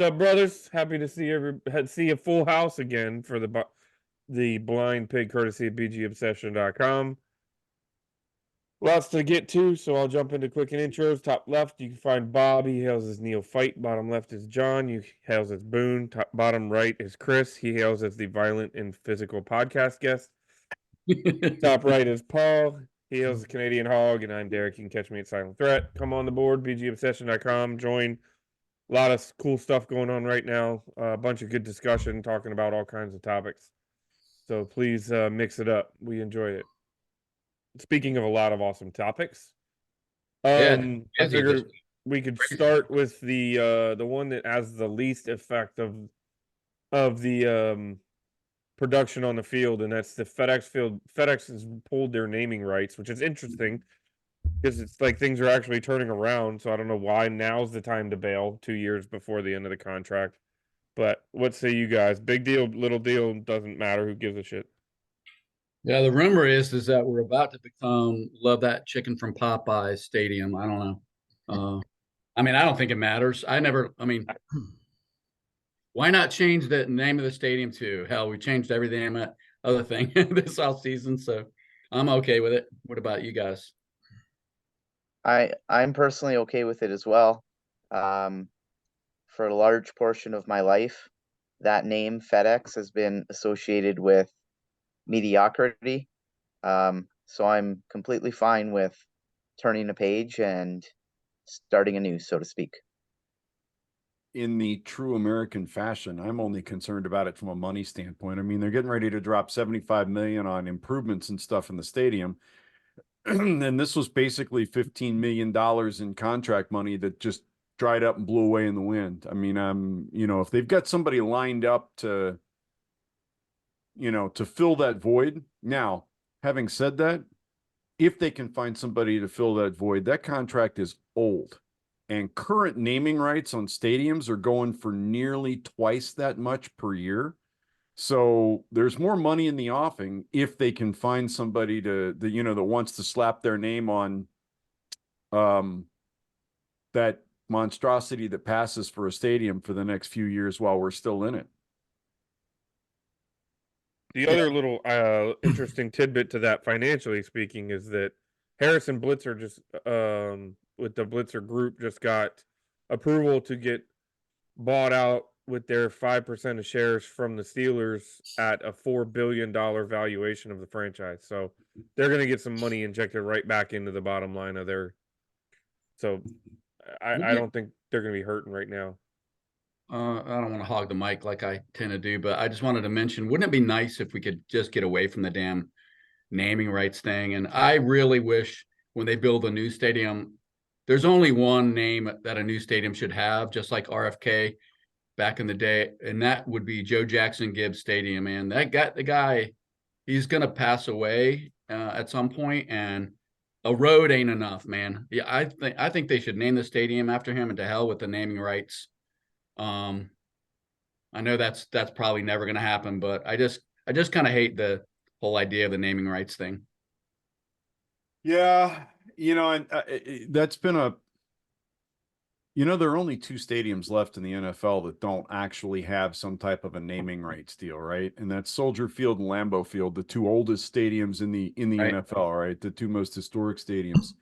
What's up, brothers? Happy to see a full house again for the Blind Pig, courtesy of BGObsession.com. Lots to get to, so I'll jump into quick intros. Top left, you can find Bob. He hails as Neophyte. Bottom left is John. He hails as Boone. Bottom right is Chris. He hails as the Violent and Physical podcast guest. Top right is Paul. He hails as Canadian Hog, and I'm Derek. You can catch me at Silent Threat. Come on the board, BGObsession.com. Join. A lot of cool stuff going on right now. A bunch of good discussion talking about all kinds of topics. So please mix it up. We enjoy it. Speaking of a lot of awesome topics, I figured we could start with the one that has the least effect of the production on the field, and that's the Fedex Field. FedEx has pulled their naming rights, which is interesting because it's like things are actually turning around. So I don't know why now's the time to bail 2 years before the end of the contract. But what say you guys? Big deal, little deal, doesn't matter. Who gives a shit? Yeah, the rumor is that we're about to become Love That Chicken from Popeye's Stadium. I don't know. I don't think it matters. Why not change the name of the stadium too? Hell, we changed everything other thing this off season, so I'm okay with it. What about you guys? I'm personally okay with it as well. For a large portion of my life, that name FedEx has been associated with mediocrity. So I'm completely fine with turning a page and starting anew, so to speak. In the true American fashion, I'm only concerned about it from a money standpoint. I mean, they're getting ready to drop $75 million on improvements and stuff in the stadium. And this was basically $15 million in contract money that just dried up and blew away in the wind. I mean, if they've got somebody lined up to fill that void. Now, having said that, if they can find somebody to fill that void, that contract is old. And current naming rights on stadiums are going for nearly twice that much per year. So there's more money in the offing if they can find somebody that wants to slap their name on that monstrosity that passes for a stadium for the next few years while we're still in it. The other little interesting tidbit to that, financially speaking, is that Harrison Blitzer just with the Blitzer Group just got approval to get bought out with their 5% of shares from the Steelers at a $4 billion valuation of the franchise. So they're going to get some money injected right back into the bottom line of their. So I don't think they're going to be hurting right now. I don't want to hog the mic like I tend to do, but I just wanted to mention, wouldn't it be nice if we could just get away from the damn naming rights thing? And I really wish when they build a new stadium, there's only one name that a new stadium should have, just like RFK back in the day, and that would be Joe Jackson Gibbs Stadium. And the guy, he's gonna pass away at some point, and a road ain't enough, man. Yeah, I think they should name the stadium after him, and to hell with the naming rights. I know that's probably never gonna happen, but I just kind of hate the whole idea of the naming rights thing. Yeah, and that's been there are only two stadiums left in the NFL that don't actually have some type of a naming rights deal, right? And that's Soldier Field and Lambeau Field, the two oldest stadiums in the Right. NFL, right? The two most historic stadiums.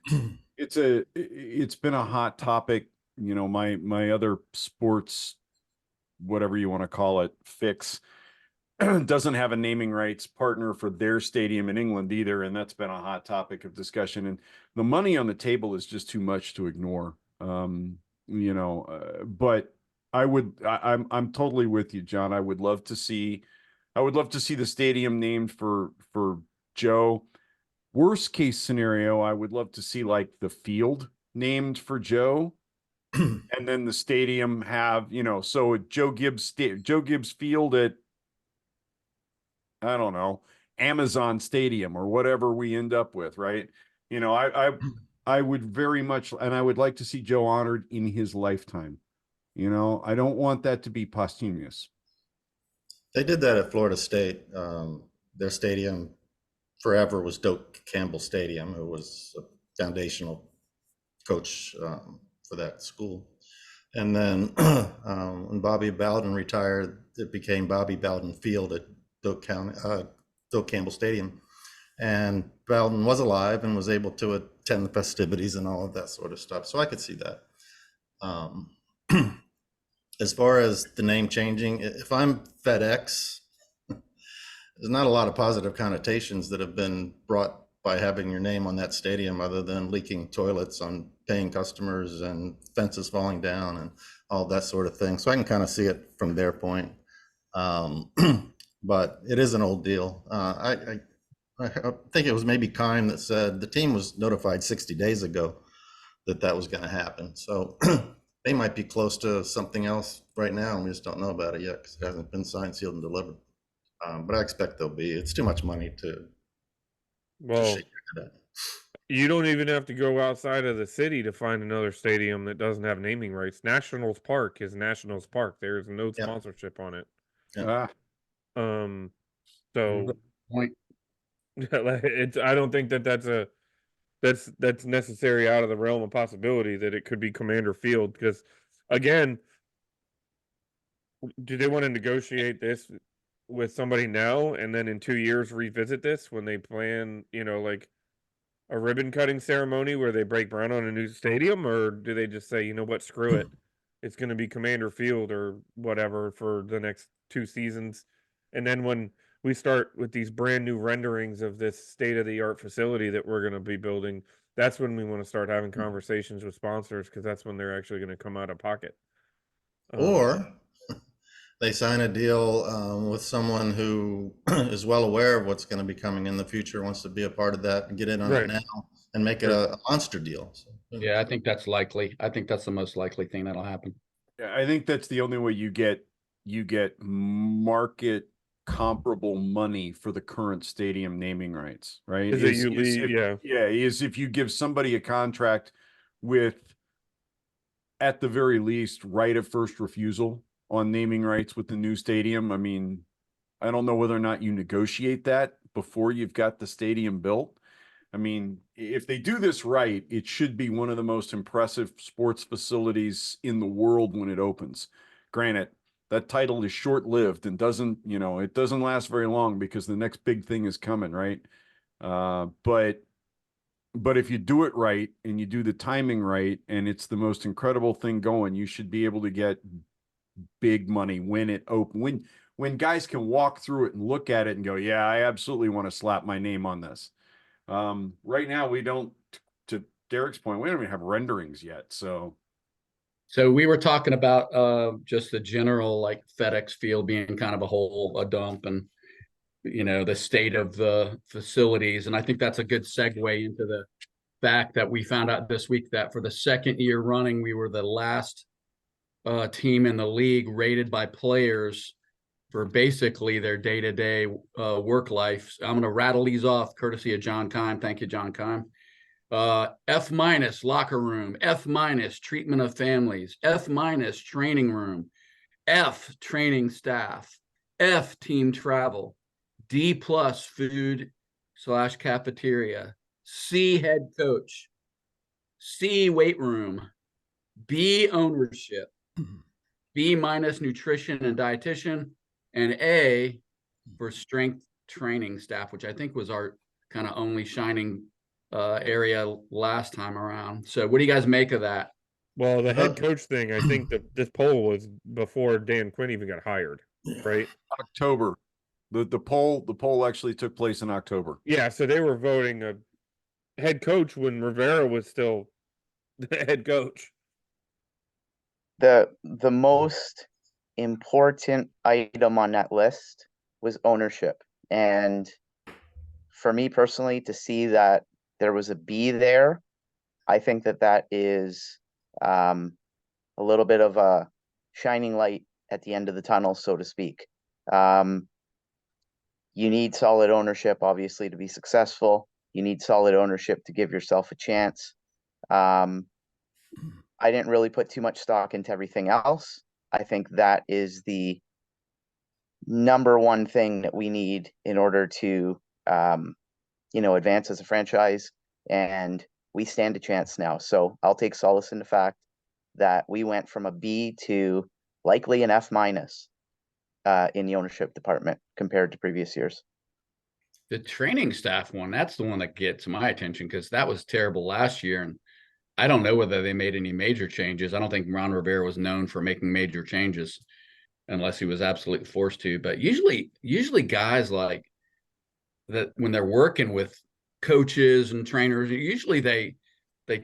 It's been a hot topic. My other sports, whatever you want to call it, fix doesn't have a naming rights partner for their stadium in England either, and that's been a hot topic of discussion. And the money on the table is just too much to ignore. But I'm totally with you, John. I would love to see the stadium named for Joe. Worst case scenario, I would love to see like the field named for Joe. And then the stadium have, so Joe Gibbs Field at, I don't know, Amazon Stadium or whatever we end up with, right? I would very much, and I would like to see Joe honored in his lifetime. I don't want that to be posthumous. They did that at Florida State. Their stadium forever was Doak Campbell Stadium, who was a foundational coach for that school. And then when Bobby Bowden retired, it became Bobby Bowden Field at Doak Campbell Stadium. And Bowden was alive and was able to attend the festivities and all of that sort of stuff. So I could see that. As far as the name changing, if I'm FedEx, there's not a lot of positive connotations that have been brought by having your name on that stadium other than leaking toilets on paying customers and fences falling down and all that sort of thing. So I can kind of see it from their point. But it is an old deal. I think it was maybe Kime that said the team was notified 60 days ago that was going to happen. So they might be close to something else right now, and we just don't know about it yet because it hasn't been signed, sealed, and delivered. But I expect they'll be. It's too much money to Well, shake your head at. you don't even have to go outside of the city to find another stadium that doesn't have naming rights. Nationals Park is Nationals Park. There's no Yeah. sponsorship on it. Yeah. So Point. it's I don't think that's necessary out of the realm of possibility that it could be Commander Field, because again, do they want to negotiate this with somebody now and then in 2 years revisit this when they plan, like a ribbon cutting ceremony where they break ground on a new stadium? Or do they just say, you know what, screw it, it's going to be Commander Field or whatever for the next 2 seasons, and then when we start with these brand new renderings of this state-of-the-art facility that we're going to be building, that's when we want to start having conversations with sponsors, because that's when they're actually going to come out of pocket. Or they sign a deal with someone who is well aware of what's going to be coming in the future, wants to be a part of that and get in on Right. it now and make it a monster deal. So, Yeah, I think that's likely. I think that's the most likely thing that'll happen. Yeah, I think that's the only way you get market comparable money for the current stadium naming rights, right? Is that you leave? Is if you give somebody a contract with, at the very least, right of first refusal on naming rights with the new stadium. I mean, I don't know whether or not you negotiate that before you've got the stadium built. I mean, if they do this right, it should be one of the most impressive sports facilities in the world when it opens. Granted, that title is short-lived and doesn't, it doesn't last very long because the next big thing is coming, right? But if you do it right and you do the timing right and it's the most incredible thing going, you should be able to get big money when it open, when guys can walk through it and look at it and go, yeah, I absolutely want to slap my name on this. Right now we don't, to Derek's point, we don't even have renderings yet. So we were talking about just the general, like FedEx Field being kind of a dump, and the state of the facilities. And I think that's a good segue into the fact that we found out this week that for the second year running, we were the last team in the league rated by players for basically their day-to-day work life. I'm going to rattle these off courtesy of John Kime. Thank you, John Kime. F- locker room, F- treatment of families, F- training room, F- training staff, F- team travel, D+ food / cafeteria, C- head coach, C- weight room, B- ownership, B- nutrition and dietitian, and A for strength training staff, which I think was our kind of only shining area last time around. So what do you guys make of that? Well, the head coach thing, I think that this poll was before Dan Quinn even got hired, right? October. The poll actually took place in October. Yeah, so they were voting a head coach when Rivera was still the head coach. The most important item on that list was ownership. And for me personally, to see that there was a B there, I think that is a little bit of a shining light at the end of the tunnel, so to speak. You need solid ownership, obviously, to be successful. You need solid ownership to give yourself a chance. I didn't really put too much stock into everything else. I think that is the number one thing that we need in order to, advance as a franchise. And we stand a chance now. So I'll take solace in the fact that we went from a B to likely an F minus in the ownership department compared to previous years. The training staff one, that's the one that gets my attention because that was terrible last year. And I don't know whether they made any major changes. I don't think Ron Rivera was known for making major changes unless he was absolutely forced to. But usually guys like that, when they're working with coaches and trainers, usually they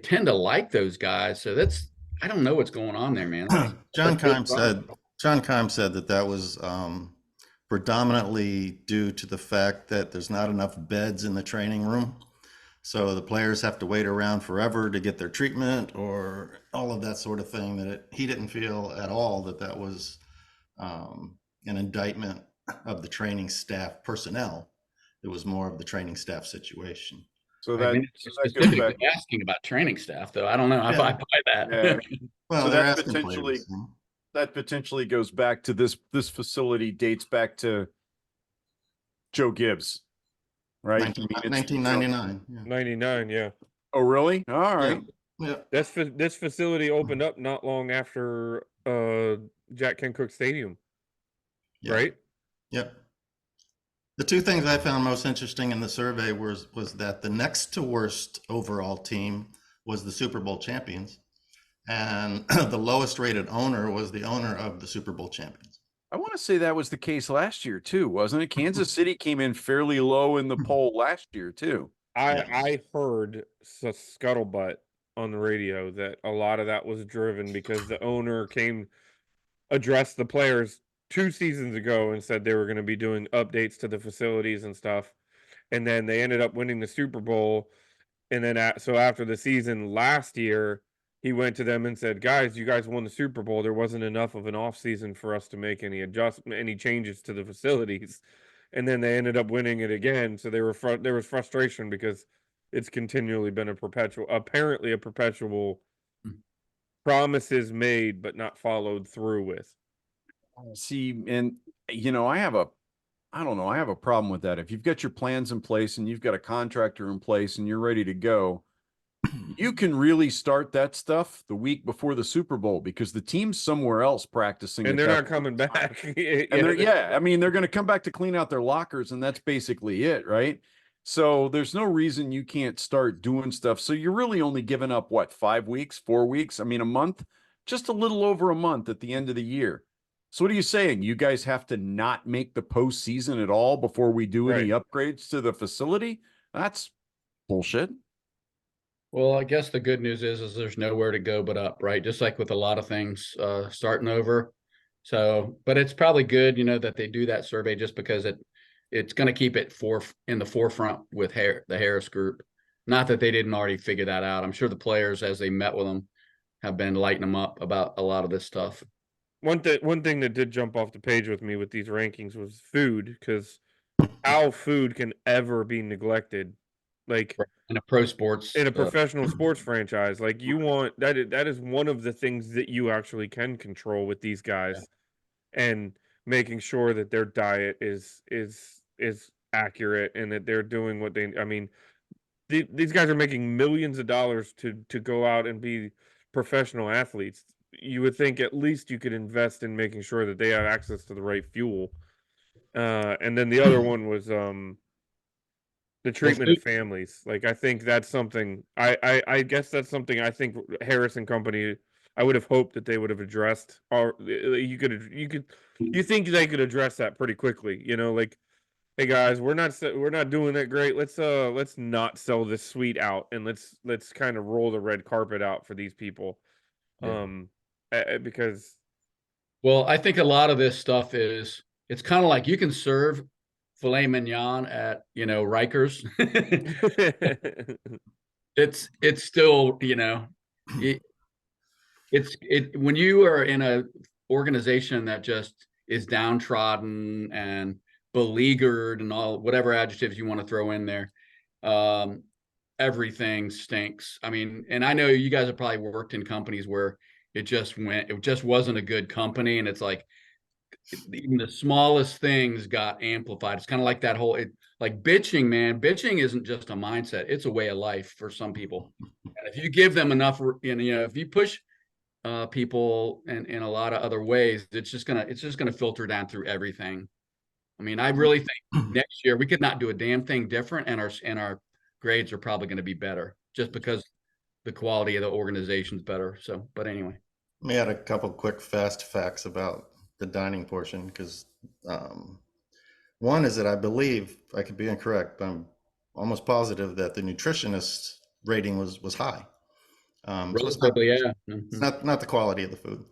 tend to like those guys. So I don't know what's going on there, man. John Keim said that was predominantly due to the fact that there's not enough beds in the training room. So the players have to wait around forever to get their treatment or all of that sort of thing. He didn't feel at all that was an indictment of the training staff personnel. It was more of the training staff situation. So I mean, that goes specifically back. asking about training staff, though. I don't know if I buy that. Yeah. Well, So they're that asking potentially players, huh? that potentially goes back to this facility dates back to Joe Gibbs, right? I mean, it's- 1999. Yeah. 99, yeah. Oh, really? All right. Yeah. This facility opened up not long after Jack Kent Cooke Stadium, Yeah. right? Yep. The two things I found most interesting in the survey was that the next to worst overall team was the Super Bowl champions, and the lowest rated owner was the owner of the Super Bowl champions. I want to say that was the case last year too, wasn't it? Kansas City came in fairly low in the poll last year too. I heard scuttlebutt on the radio that a lot of that was driven because the owner addressed the players 2 seasons ago and said they were going to be doing updates to the facilities and stuff, and then they ended up winning the Super Bowl. And then so after the season last year, he went to them and said, "Guys, you guys won the Super Bowl. There wasn't enough of an off season for us to make any changes to the facilities." And then they ended up winning it again. So there was frustration because it's continually been apparently a perpetual promises made but not followed through with. See, and I have a problem with that. If you've got your plans in place and you've got a contractor in place and you're ready to go, you can really start that stuff the week before the Super Bowl because the team's somewhere else practicing. And they're not coming back. I mean, they're going to come back to clean out their lockers and that's basically it, right? So there's no reason you can't start doing stuff. So you're really only giving up what, 5 weeks, 4 weeks? I mean, a month, just a little over a month at the end of the year. So what are you saying? You guys have to not make the postseason at all before we do any upgrades to the facility? That's bullshit. Well, I guess the good news is there's nowhere to go but up, right? Just like with a lot of things starting over. So, but it's probably good, that they do that survey just because it's going to keep it in the forefront with the Harris group. Not that they didn't already figure that out. I'm sure the players, as they met with them, have been lighting them up about a lot of this stuff. One thing that did jump off the page with me with these rankings was food, because how food can ever be neglected, like in a pro sports, in a professional sports franchise. Like that is one of the things that you actually can control with these guys, and making sure that their diet is accurate and that they're doing what they. I mean, these guys are making millions of dollars to go out and be professional athletes. You would think at least you could invest in making sure that they have access to the right fuel. And then the other one was the treatment of families. Like, I think that's something I guess that's something I think Harris and company, I would have hoped that they would have addressed, or you think they could address that pretty quickly, like, hey guys, we're not doing that great. Let's not sell this suite out, and let's kind of roll the red carpet out for these people. Because well, I think a lot of this stuff it's kind of like you can serve filet mignon at Rikers. it's still when you are in a organization that just is downtrodden and beleaguered and all whatever adjectives you want to throw in there, everything stinks. I mean, and I know you guys have probably worked in companies where it just wasn't a good company, and it's like even the smallest things got amplified. It's kind of like that whole like bitching, man. Bitching isn't just a mindset, it's a way of life for some people. And if you give them enough, if you push people and in a lot of other ways. It's just gonna filter down through everything. I mean, I really think next year we could not do a damn thing different, and our grades are probably going to be better just because the quality of the organization's better. So, but anyway. Let me add a couple quick fast facts about the dining portion, because one is that I believe, I could be incorrect, but I'm almost positive that the nutritionist rating was high. So Relatively, yeah. it's not the quality of the food.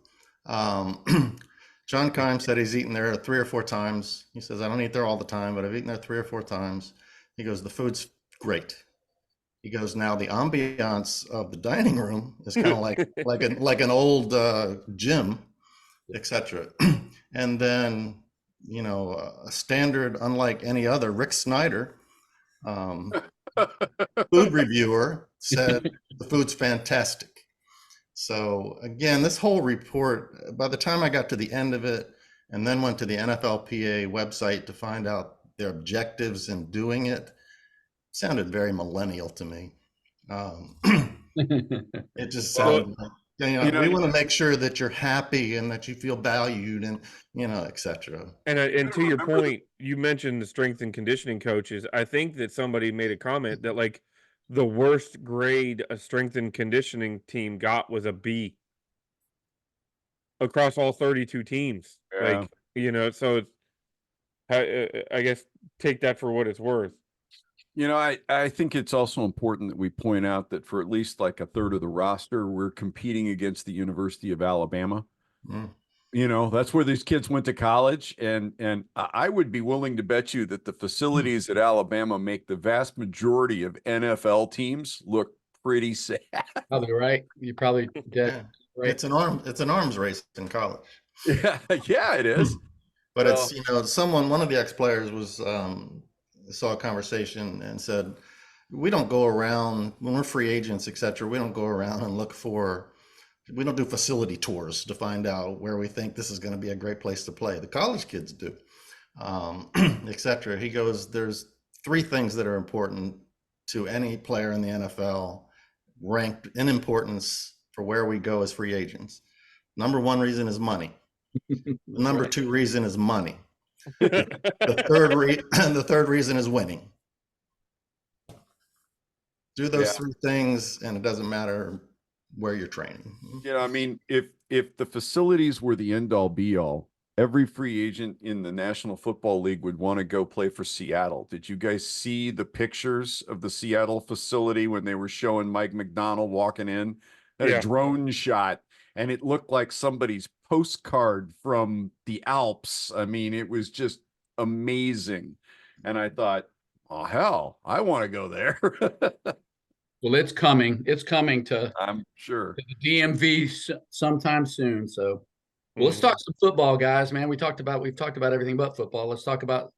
John Kime said he's eaten there 3 or 4 times. He says, I don't eat there all the time, but I've eaten there 3 or 4 times. He goes, the food's great. He goes, now the ambiance of the dining room is kind of like an old gym, etc. And then, you know, a standard, unlike any other, Rick Snyder, food reviewer, said the food's fantastic. So again, this whole report, by the time I got to the end of it and then went to the NFLPA website to find out their objectives in doing it, sounded very millennial to me. It just sounded like, we want to make sure that you're happy and that you feel valued and, you know, etc. And to your point, you mentioned the strength and conditioning coaches. I think that somebody made a comment that like the worst grade a strength and conditioning team got was a B across all 32 teams. Yeah. Like, you know, so it's, I guess take that for what it's worth. You know, I think it's also important that we point out that for at least like a third of the roster, we're competing against the University of Alabama. Mm. You know, that's where these kids went to college. And I would be willing to bet you that the facilities at Alabama make the vast majority of NFL teams look pretty sad. Probably right. You probably did. Yeah. Right. It's an arms race in college. Yeah, yeah, it is. But Well, it's, you know, one of the ex-players was saw a conversation and said, we don't go around when we're free agents, etc. We don't go around and we don't do facility tours to find out where we think this is going to be a great place to play. The college kids do, etc. He goes, there's 3 things that are important to any player in the NFL, ranked in importance for where we go as free agents. Number 1 reason is money. The number 2 reason is money. The third reason is winning. Do those 3 things, and it doesn't matter where you're training. you know, I mean, if the facilities were the end all be all, every free agent in the National Football League would want to go play for Seattle. Did you guys see the pictures of the Seattle facility when they were showing Mike McDonald walking in? Had a drone shot, and it looked like somebody's postcard from the Alps. I mean, it was just amazing. And I thought, oh, hell, I want to go there. Well, it's coming. It's coming to I'm sure. the DMV sometime soon. So well, let's talk some football, guys, man. We've talked about everything but football. Let's talk about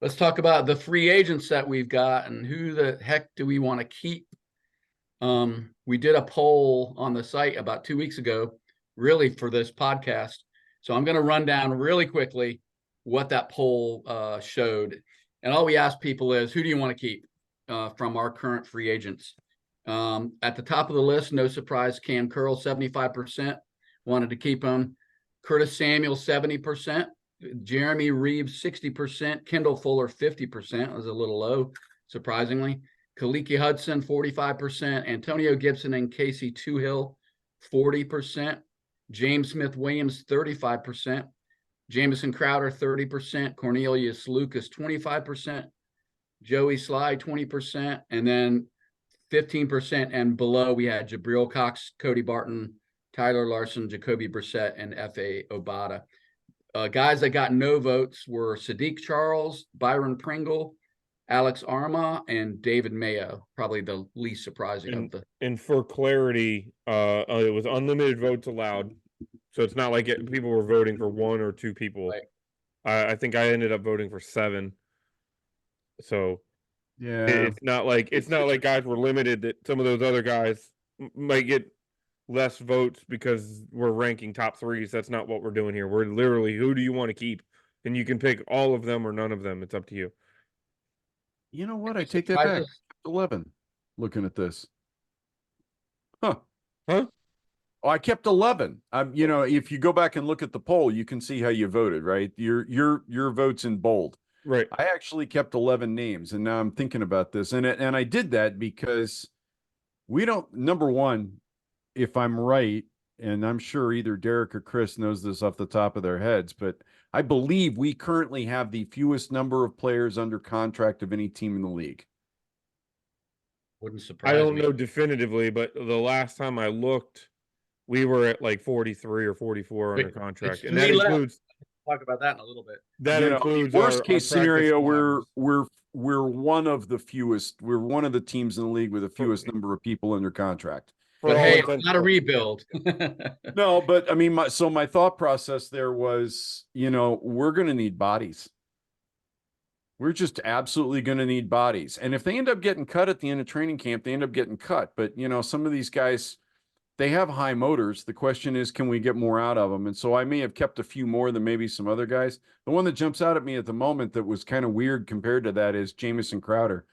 the free agents that we've got and who the heck do we want to keep. We did a poll on the site about 2 weeks ago, really for this podcast. So I'm going to run down really quickly what that poll showed. And all we asked people is, who do you want to keep from our current free agents? At the top of the list, no surprise, Cam Curl, 75% wanted to keep him. Curtis Samuel, 70%. Jeremy Reeves, 60%. Kendall Fuller, 50%. Was a little low, surprisingly. Kaliki Hudson, 45%. Antonio Gibson and Casey Toohill, 40%. James Smith-Williams, 35%. Jamison Crowder, 30%. Cornelius Lucas, 25%. Joey Sly, 20%. And then 15% and below, we had Jabril Cox, Cody Barton, Tyler Larson, Jacoby Brissett, and F.A. Obata. Guys that got no votes were Sadiq Charles, Byron Pringle, Alex Arma, and David Mayo, probably the least surprising of the. And for clarity, it was unlimited votes allowed, so it's not like people were voting for 1 or 2 people. Right. I think I ended up voting for 7. So Yeah, it's not like guys were limited, that some of those other guys might get less votes because we're ranking top 3s. That's not what we're doing here. We're literally, who do you want to keep? And you can pick all of them or none of them. It's up to you. you know what? I take that back. 11. Looking at this. Huh. Huh? Oh, I kept 11. You know, if you go back and look at the poll, you can see how you voted, right? Your vote's in bold. Right. I actually kept 11 names, and now I'm thinking about this, and I did that because we don't. Number one, if I'm right, and I'm sure either Derek or Chris knows this off the top of their heads, but I believe we currently have the fewest number of players under contract of any team in the league. Wouldn't I surprise don't me. know definitively, but the last time I looked, we were at like 43 or 44 under Wait, contract, it's and that 3 left. includes Talk about that in a little bit. that You know, includes worst our case practice scenario, squads. we're one of the fewest. We're one of the teams in the league with the fewest number of people under contract. For But all hey, intents it's not a rebuild. No, but I mean, my thought process there was, you know, we're going to need bodies. We're just absolutely going to need bodies. And if they end up getting cut at the end of training camp, they end up getting cut. But, you know, some of these guys, they have high motors. The question is, can we get more out of them? And so I may have kept a few more than maybe some other guys. The one that jumps out at me at the moment that was kind of weird compared to that is Jamison Crowder.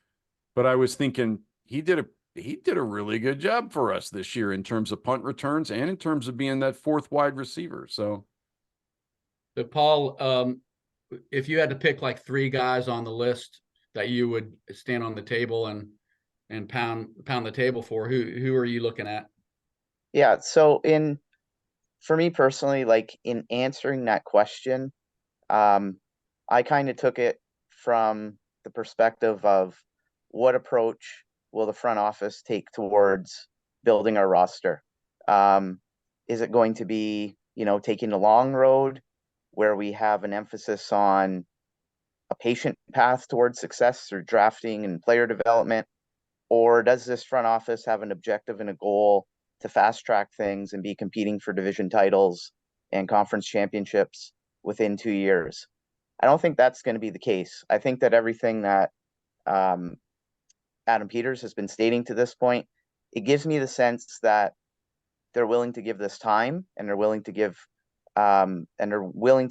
But I was thinking he did a really good job for us this year in terms of punt returns and in terms of being that fourth wide receiver. So, But Paul, if you had to pick like 3 guys on the list that you would stand on the table and pound the table for, who are you looking at? Yeah, so for me personally, like in answering that question, I kind of took it from the perspective of what approach will the front office take towards building our roster? Is it going to be, you know, taking the long road where we have an emphasis on a patient path towards success through drafting and player development? Or does this front office have an objective and a goal to fast track things and be competing for division titles and conference championships within 2 years? I don't think that's going to be the case. I think that everything that um, Adam Peters has been stating to this point, it gives me the sense that they're willing to give this time, and they're willing to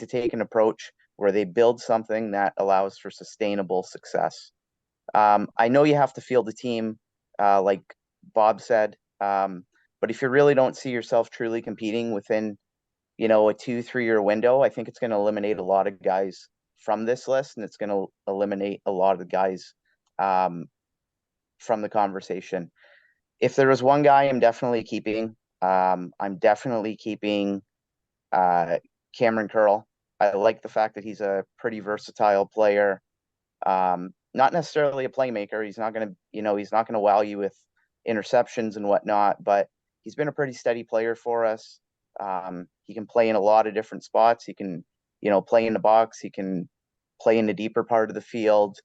take an approach where they build something that allows for sustainable success. I know you have to field the team, like Bob said, but if you really don't see yourself truly competing within, you know, a 2-3 year window, I think it's going to eliminate a lot of guys from this list, and it's going to eliminate a lot of the guys from the conversation. If there was one guy I'm definitely keeping, I'm definitely keeping Cameron Curl. I like the fact that he's a pretty versatile player. Not necessarily a playmaker. He's not gonna, you know, he's not gonna wow you with interceptions and whatnot, but he's been a pretty steady player for us. He can play in a lot of different spots. He can, you know, play in the box. He can play in the deeper part of the field.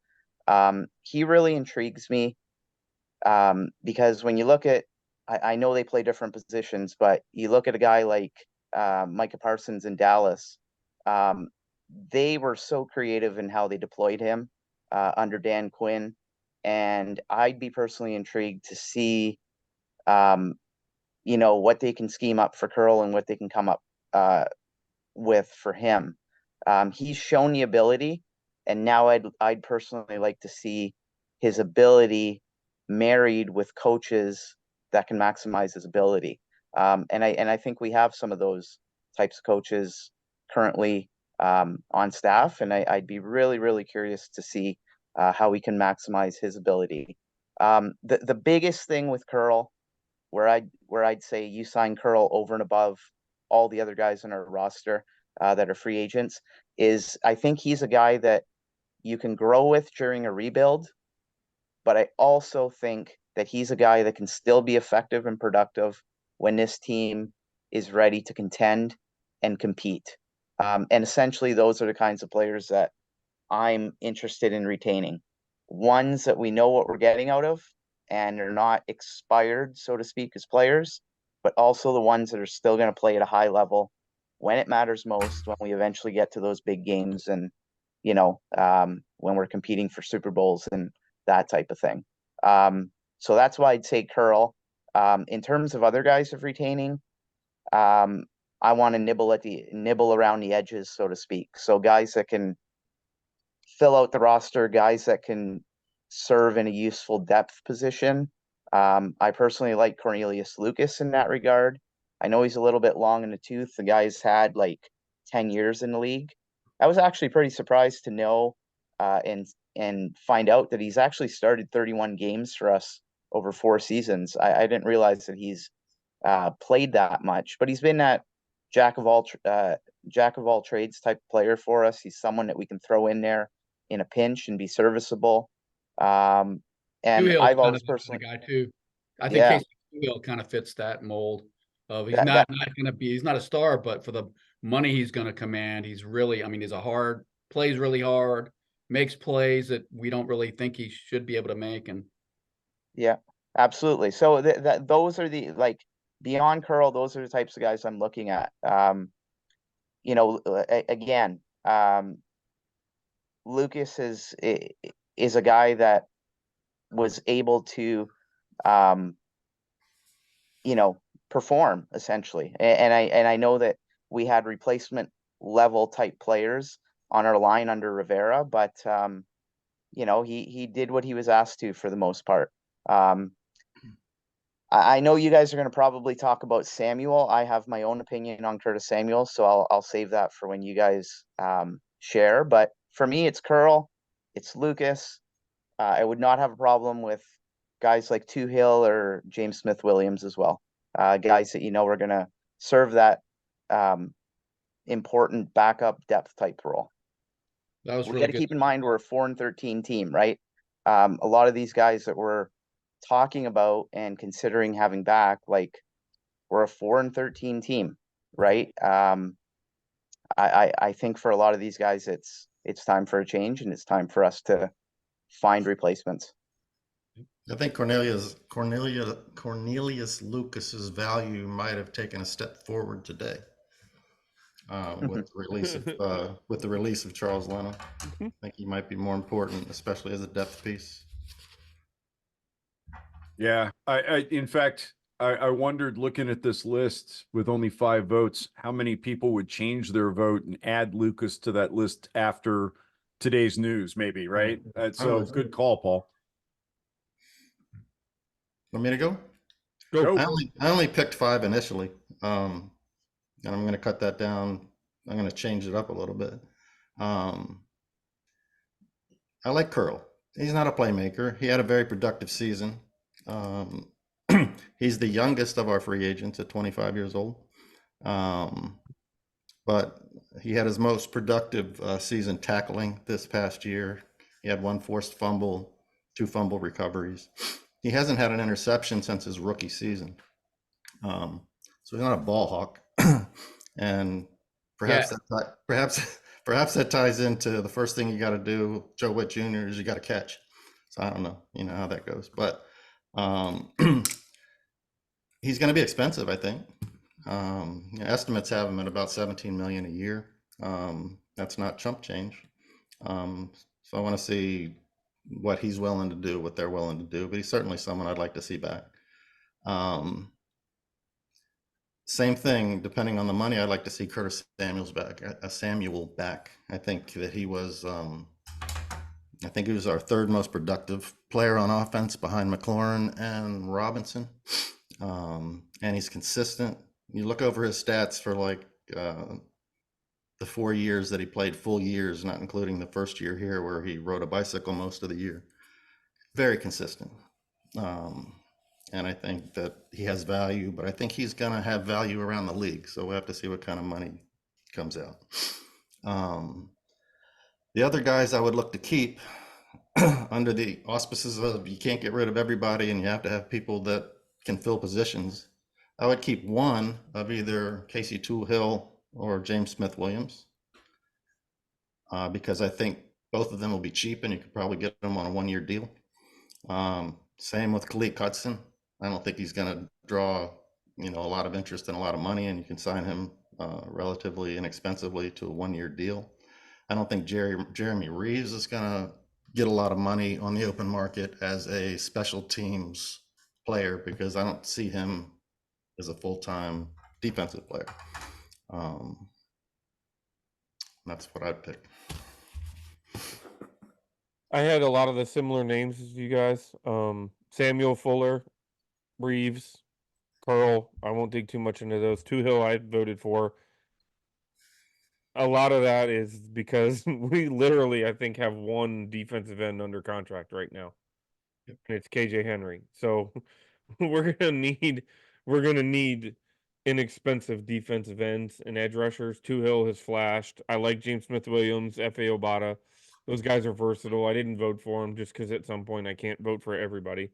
He really intrigues me because when you look at, I know they play different positions, but you look at a guy like Micah Parsons in Dallas. They were so creative in how they deployed him under Dan Quinn, and I'd be personally intrigued to see, you know, what they can scheme up for Curl and what they can come up with for him. He's shown the ability, and now I'd personally like to see his ability married with coaches that can maximize his ability. And I think we have some of those types of coaches currently on staff, and I'd be really curious to see how we can maximize his ability. The biggest thing with Curl, where I'd say you sign Curl over and above all the other guys on our roster that are free agents, is I think he's a guy that you can grow with during a rebuild, but I also think that he's a guy that can still be effective and productive when this team is ready to contend and compete. And essentially, those are the kinds of players that I'm interested in retaining. Ones that we know what we're getting out of, and they're not expired, so to speak, as players, but also the ones that are still going to play at a high level when it matters most, when we eventually get to those big games, and, you know, when we're competing for Super Bowls and that type of thing. So that's why I'd say Curl. In terms of other guys of retaining, I want to nibble around the edges, so to speak. So guys that can fill out the roster, guys that can serve in a useful depth position. I personally like Cornelius Lucas in that regard. I know he's a little bit long in the tooth. The guy's had like 10 years in the league. I was actually pretty surprised to know and find out that he's actually started 31 games for us over 4 seasons. I didn't realize that he's played that much, but he's been that jack of all trades type player for us. He's someone that we can throw in there in a pinch and be serviceable. And Hill's I've kind always of that personally, kind of guy too. I think yeah, Casey Hill kind of fits that mold of he's that not that going to be, he's not a star, but for the money he's going to command, he's really, I mean, plays really hard, makes plays that we don't really think he should be able to make. And yeah, absolutely. So those are the like beyond Curl, those are the types of guys I'm looking at. Again, Lucas is a guy that was able to perform essentially. And I know that we had replacement level type players on our line under Rivera, but he did what he was asked to for the most part. I know you guys are going to probably talk about Samuel. I have my own opinion on Curtis Samuel, so I'll save that for when you guys share. But for me, it's Curl, it's Lucas. I would not have a problem with guys like Hill or James Smith-Williams as well. Guys that are going to serve that important backup depth type role. that was We really got to good. keep in mind we're a 4-13 team, right? A lot of these guys that we're talking about and considering having back, like we're a 4-13 team, right? I think for a lot of these guys, it's time for a change, and it's time for us to find replacements. I think Cornelius Lucas's value might have taken a step forward today with the release of Charles Leno. I think he might be more important, especially as a depth piece. Yeah, in fact, I wondered, looking at this list with only 5 votes, how many people would change their vote and add Lucas to that list after today's news, maybe, right? So good call, Paul. Want me to go? Go. I only picked 5 initially, and I'm going to cut that down. I'm going to change it up a little bit. I like Curl. He's not a playmaker. He had a very productive season. He's the youngest of our free agents at 25 years old. But he had his most productive season tackling this past year. He had 1 forced fumble, 2 fumble recoveries. He hasn't had an interception since his rookie season. So he's not a ball hawk. And perhaps that ties into the first thing you got to do, Joe Witt Jr., is you got to catch. So I don't know, how that goes. But he's going to be expensive, I think. Estimates have him at about $17 million a year. That's not chump change. So I want to see what he's willing to do, what they're willing to do. But he's certainly someone I'd like to see back. Same thing, depending on the money, I'd like to see Curtis Samuel back. I think that he was our 3rd most productive player on offense behind McLaurin and Robinson. And he's consistent. You look over his stats for the 4 years that he played full years, not including the first year here where he rode a bicycle most of the year. Very consistent. And I think that he has value, but I think he's going to have value around the league. So we'll have to see what kind of money comes out. The other guys I would look to keep under the auspices of you can't get rid of everybody and you have to have people that can fill positions. I would keep one of either Casey Hill or James Smith-Williams because I think both of them will be cheap and you could probably get them on a 1-year deal. Same with Khalid Hudson. I don't think he's going to draw, a lot of interest and a lot of money, and you can sign him relatively inexpensively to a 1-year deal. I don't think Jeremy Reeves is going to get a lot of money on the open market as a special teams player because I don't see him as a full-time defensive player. That's what I'd pick. I had a lot of the similar names as you guys. Samuel, Fuller, Reeves, Pearl, I won't dig too much into those. Hill, I voted for. A lot of that is because we literally, I think, have one defensive end under contract right now. Yep. And it's KJ Henry. So we're gonna need inexpensive defensive ends and edge rushers. Hill has flashed. I like James Smith-Williams, F.A. Obata. Those guys are versatile. I didn't vote for them just because at some point I can't vote for everybody.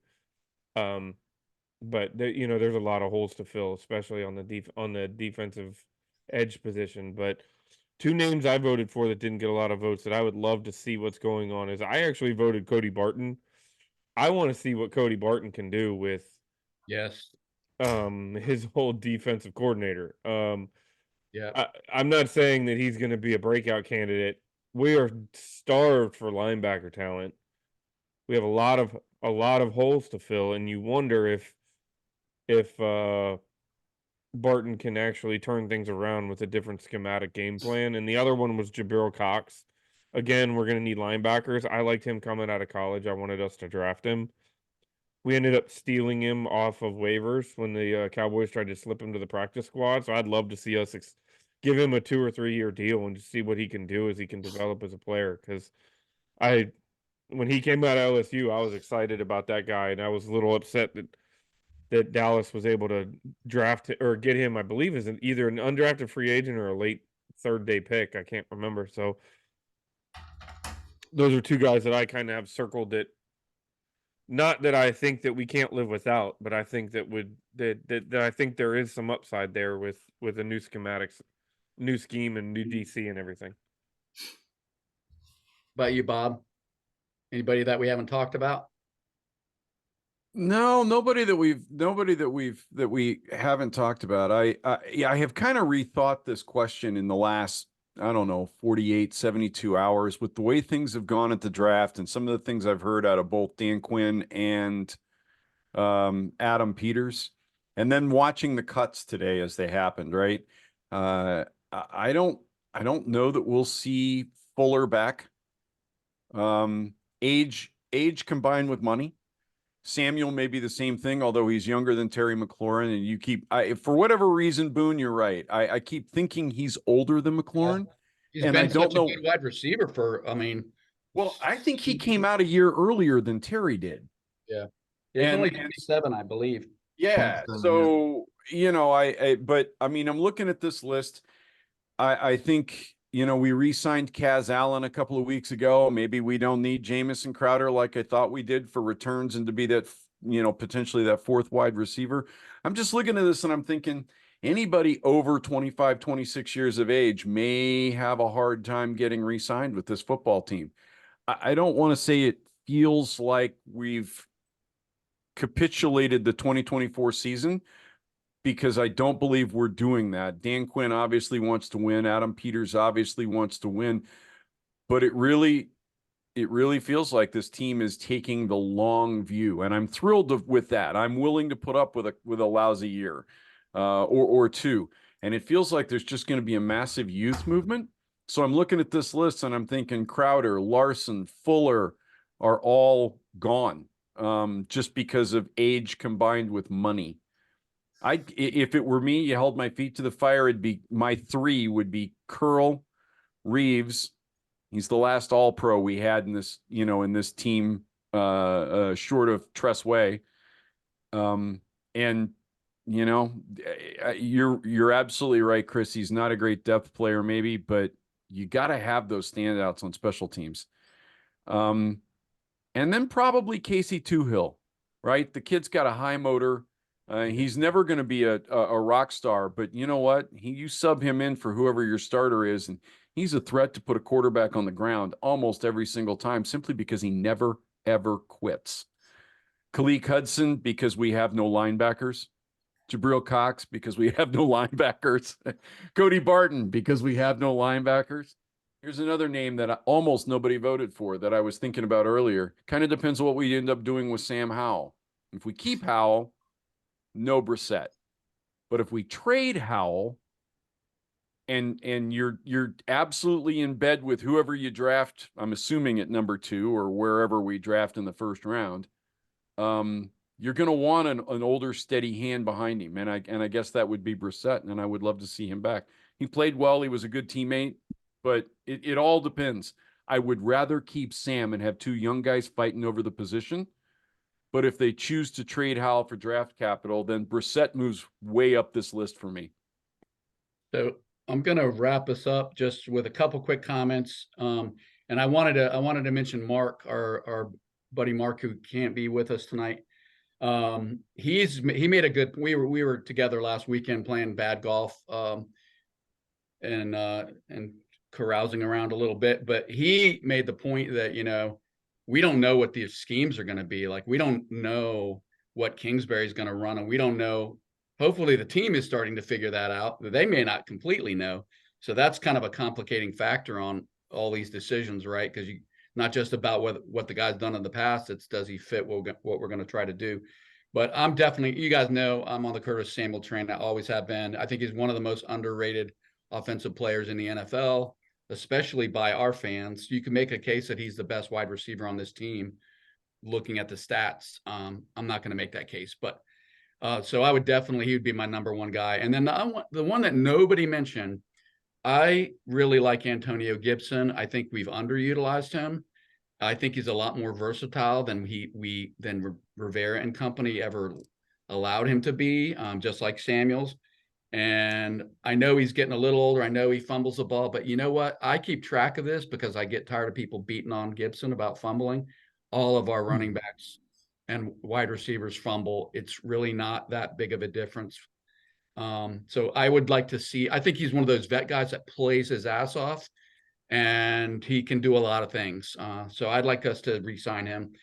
But there's a lot of holes to fill, especially on the defensive edge position. But two names I voted for that didn't get a lot of votes that I would love to see what's going on is I actually voted Cody Barton. I want to see what Cody Barton can do with Yes. his whole defensive coordinator. Yeah. I'm not saying that he's going to be a breakout candidate. We are starved for linebacker talent. We have a lot of holes to fill, and you wonder if Barton can actually turn things around with a different schematic game plan. And the other one was Jabril Cox. Again, we're going to need linebackers. I liked him coming out of college. I wanted us to draft him. We ended up stealing him off of waivers when the Cowboys tried to slip him to the practice squad. So I'd love to see us give him a 2 or 3 year deal and just see what he can do as he can develop as a player. Because when he came out of LSU, I was excited about that guy, and I was a little upset that Dallas was able to draft or get him. I believe is either an undrafted free agent or a late third day pick. I can't remember. So those are two guys that I kind of have circled that. Not that I think that we can't live without, but I think that I think there is some upside there with the new schematics, new scheme, and new DC and everything. About you, Bob? Anybody that we haven't talked about? No, nobody that we haven't talked about. I have kind of rethought this question in the last, I don't know, 48, 72 hours with the way things have gone at the draft and some of the things I've heard out of both Dan Quinn and Adam Peters, and then watching the cuts today as they happened, right? I don't know that we'll see Fuller back. Age combined with money. Samuel may be the same thing, although he's younger than Terry McLaurin. And you keep, for whatever reason, Boone, you're right. I keep thinking he's older than McLaurin. He's and been I don't such know. a good wide receiver Well, I think he came out a year earlier than Terry did. Yeah. He's only 27, I believe. Yeah. So, but I mean, I'm looking at this list. I think, we re-signed Kaz Allen a couple of weeks ago. Maybe we don't need Jamison Crowder like I thought we did for returns and to be that, potentially that fourth wide receiver. I'm just looking at this and I'm thinking anybody over 25, 26 years of age may have a hard time getting re-signed with this football team. I don't want to say it feels like we've capitulated the 2024 season, because I don't believe we're doing that. Dan Quinn obviously wants to win. Adam Peters obviously wants to win, but it really feels like this team is taking the long view, and I'm thrilled with that. I'm willing to put up with a lousy year or two, and it feels like there's just going to be a massive youth movement. So I'm looking at this list and I'm thinking Crowder, Larson, Fuller are all gone just because of age combined with money. If it were me, you held my feet to the fire, my three would be Curl, Reeves. He's the last All-Pro we had in this, in this team, short of Tress Way. And you're absolutely right, Chris. He's not a great depth player, maybe, but you got to have those standouts on special teams. And then probably Casey Toohill, right? The kid's got a high motor. He's never going to be a rock star, but you know what? You sub him in for whoever your starter is, and he's a threat to put a quarterback on the ground almost every single time, simply because he never, ever quits. Khaleke Hudson, because we have no linebackers. Jabril Cox, because we have no linebackers. Cody Barton, because we have no linebackers. Here's another name that almost nobody voted for that I was thinking about earlier. Kind of depends on what we end up doing with Sam Howell. If we keep Howell, no Brissett. But if we trade Howell and you're absolutely in bed with whoever you draft, I'm assuming at number 2 or wherever we draft in the first round, you're going to want an older, steady hand behind him. And I guess that would be Brissett, and I would love to see him back. He played well. He was a good teammate, but it all depends. I would rather keep Sam and have two young guys fighting over the position. But if they choose to trade Howell for draft capital, then Brissett moves way up this list for me. So I'm going to wrap us up just with a couple quick comments. And I wanted to mention Mark, our buddy Mark, who can't be with us tonight. He made a good. We were together last weekend playing bad golf, and carousing around a little bit. But he made the point that, you know, we don't know what these schemes are going to be like. We don't know what Kingsbury is going to run, and we don't know. Hopefully the team is starting to figure that out. They may not completely know. So that's kind of a complicating factor on all these decisions, right? Because you not just about what the guy's done in the past, it's does he fit what we're going to try to do. But I'm definitely, you guys know, I'm on the Curtis Samuel train. I always have been. I think he's one of the most underrated offensive players in the NFL, especially by our fans. You can make a case that he's the best wide receiver on this team looking at the stats. I'm not going to make that case, but so I would definitely, he would be my number one guy. And then the one that nobody mentioned, I really like Antonio Gibson. I think we've underutilized him. I think he's a lot more versatile than than Rivera and company ever allowed him to be, just like Samuels. And I know he's getting a little older. I know he fumbles the ball, but you know what? I keep track of this because I get tired of people beating on Gibson about fumbling. All of our running backs and wide receivers fumble. It's really not that big of a difference. So I would like to see, I think he's one of those vet guys that plays his ass off, and he can do a lot of things. So I'd like us to re-sign him.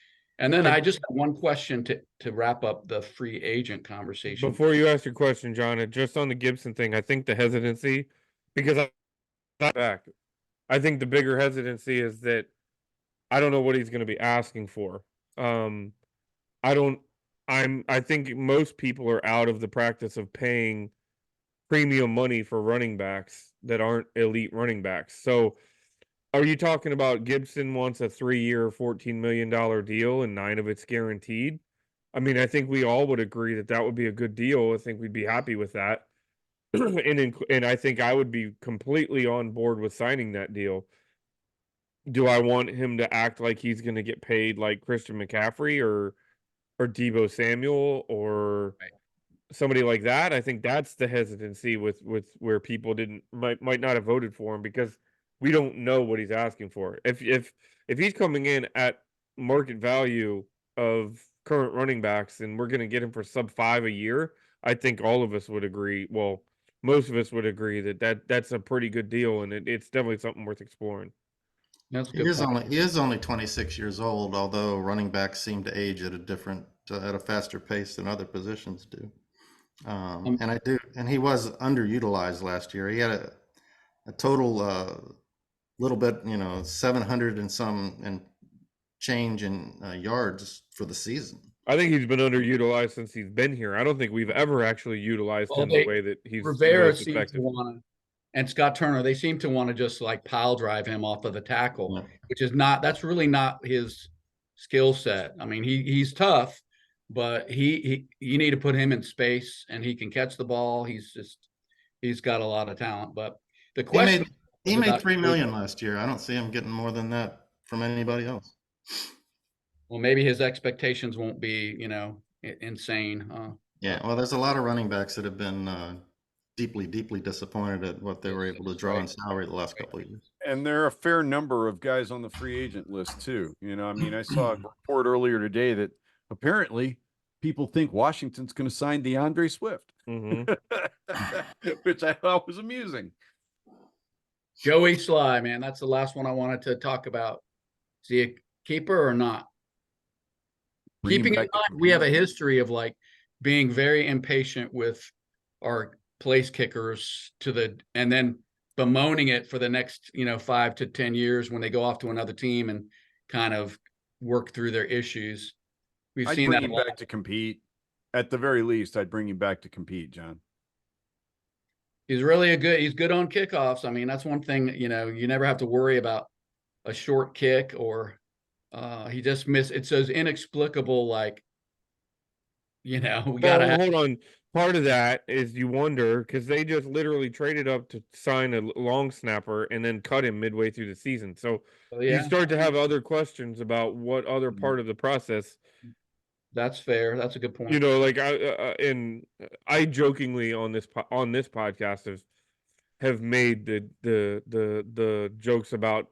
And then I just have one question to wrap up the free agent conversation. Before you ask your question, John, just on the Gibson thing, I think the hesitancy, because I think the bigger hesitancy is that I don't know what he's going to be asking for. I think most people are out of the practice of paying premium money for running backs that aren't elite running backs. So are you talking about Gibson wants a 3-year, $14 million deal and 9 of it's guaranteed? I mean, I think we all would agree that that would be a good deal. I think we'd be happy with that. and I think I would be completely on board with signing that deal. Do I want him to act like he's going to get paid like Christian McCaffrey or Deebo Samuel or somebody like that? I think that's the hesitancy with where people might not have voted for him, because we don't know what he's asking for. If he's coming in at market value of current running backs and we're going to get him for sub 5 a year, I think all of us would agree. Well, most of us would agree that's a pretty good deal, and it's definitely something worth exploring. That's a He good is point. only 26 years old, although running backs seem to age at a faster pace than other positions do. And he was underutilized last year. He had a total little bit, 700 and some and change in yards for the season. I think he's been underutilized since he's been here. I don't think we've ever actually utilized him the way that he's Rivera most seems effective. to want to, and Scott Turner, they seem to want to just like pile drive him off of the tackle, Yeah. which is that's really not his skill set. I mean, he's tough, but you need to put him in space, and he can catch the ball. He's got a lot of talent. But the question he made $3 million last year. I don't see him getting more than that from anybody else. Well, maybe his expectations won't be, insane. Yeah, well, there's a lot of running backs that have been deeply, deeply disappointed at what they were able to draw in salary the last couple of years. And there are a fair number of guys on the free agent list too. I mean, I saw a report earlier today that apparently people think Washington's going to sign DeAndre Swift, which I thought was amusing. Joey Sly, man, that's the last one I wanted to talk about. Is he a keeper or not? Keeping in mind, we have a history of like being very impatient with our place kickers and then bemoaning it for the next 5 to 10 years when they go off to another team and kind of work through their issues. We've seen that. I'd bring him back to compete. At the very least, I'd bring him back to compete, John. He's good on kickoffs. I mean, that's one thing, you never have to worry about a short kick or he just missed. It's those inexplicable, like You know, we Well, gotta have, hold on. Part of that is you wonder because they just literally traded up to sign a long snapper and then cut him midway through the season. So you yeah, start to have other questions about what other Mhm. part of the process. That's fair. That's a good You point. know, like I jokingly on this podcast have made the jokes about